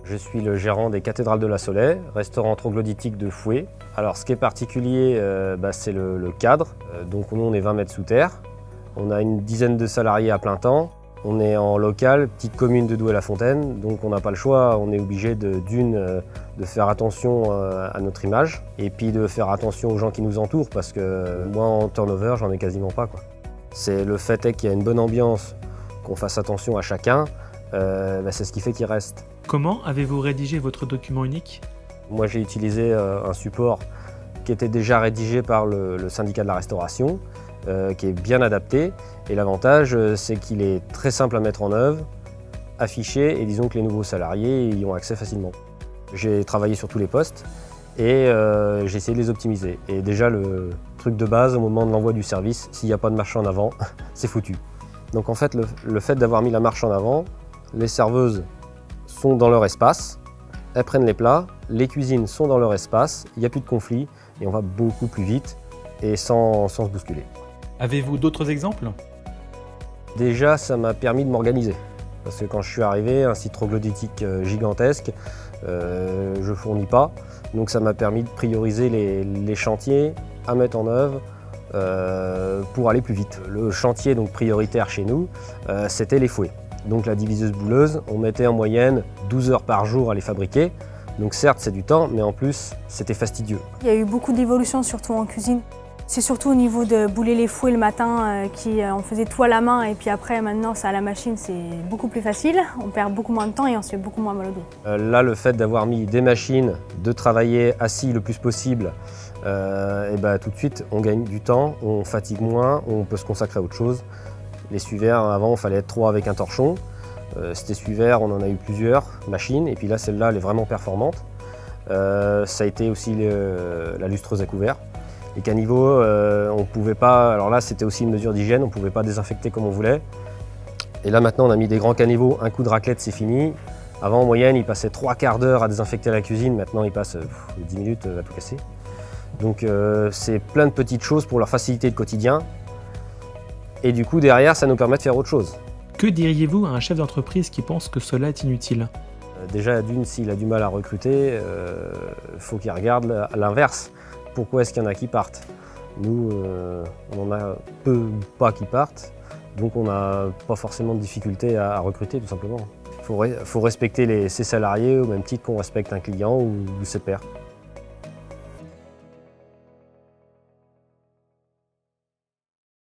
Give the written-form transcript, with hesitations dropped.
Je suis le gérant des Cathédrales de la Soleil, restaurant troglodytique de Fouet. Alors ce qui est particulier, c'est le cadre. Donc nous on est 20 mètres sous terre. On a une dizaine de salariés à plein temps. On est en local, petite commune de Douai-la-Fontaine, donc on n'a pas le choix. On est obligé de faire attention à notre image et puis de faire attention aux gens qui nous entourent parce que moi en turnover j'en ai quasiment pas, quoi. C'est le fait qu'il y a une bonne ambiance, qu'on fasse attention à chacun, c'est ce qui fait qu'il reste. Comment avez-vous rédigé votre document unique? Moi j'ai utilisé un support qui était déjà rédigé par le syndicat de la restauration, qui est bien adapté. Et l'avantage c'est qu'il est très simple à mettre en œuvre, affiché, et disons que les nouveaux salariés y ont accès facilement. J'ai travaillé sur tous les postes et j'ai essayé de les optimiser. Et déjà le truc de base au moment de l'envoi du service, s'il n'y a pas de marche en avant, c'est foutu. Donc en fait le fait d'avoir mis la marche en avant, les serveuses sont dans leur espace, elles prennent les plats, les cuisines sont dans leur espace, il n'y a plus de conflit et on va beaucoup plus vite et sans se bousculer. Avez-vous d'autres exemples? Déjà, ça m'a permis de m'organiser. Parce que quand je suis arrivé, un site troglodytique gigantesque, je ne fournis pas. Donc ça m'a permis de prioriser les chantiers à mettre en œuvre pour aller plus vite. Le chantier donc prioritaire chez nous, c'était les fouets. Donc la diviseuse bouleuse, on mettait en moyenne 12 heures par jour à les fabriquer. Donc certes c'est du temps, mais en plus c'était fastidieux. Il y a eu beaucoup d'évolutions, surtout en cuisine. C'est surtout au niveau de bouler les fouets le matin, on faisait tout à la main et puis après maintenant c'est à la machine, c'est beaucoup plus facile. On perd beaucoup moins de temps et on se fait beaucoup moins mal au dos. Là le fait d'avoir mis des machines, de travailler assis le plus possible, tout de suite on gagne du temps, on fatigue moins, on peut se consacrer à autre chose. Les suivers, avant, il fallait être 3 avec un torchon. C'était suivers, on en a eu plusieurs machines. Et puis là, celle-là, elle est vraiment performante. Ça a été aussi la lustreuse à couvert. Les caniveaux, on pouvait pas... Alors là, c'était aussi une mesure d'hygiène. On ne pouvait pas désinfecter comme on voulait. Et là, maintenant, on a mis des grands caniveaux. Un coup de raclette, c'est fini. Avant, en moyenne, il passait 3 quarts d'heure à désinfecter la cuisine. Maintenant, il passe 10 minutes à tout casser. Donc, c'est plein de petites choses pour leur faciliter le quotidien. Et du coup, derrière, ça nous permet de faire autre chose. Que diriez-vous à un chef d'entreprise qui pense que cela est inutile? Déjà, d'une, s'il a du mal à recruter, faut qu'il regarde l'inverse. Pourquoi est-ce qu'il y en a qui partent? Nous, on en a peu ou pas qui partent, donc on n'a pas forcément de difficulté à recruter, tout simplement. Il faut respecter ses salariés au même titre qu'on respecte un client ou ses pairs.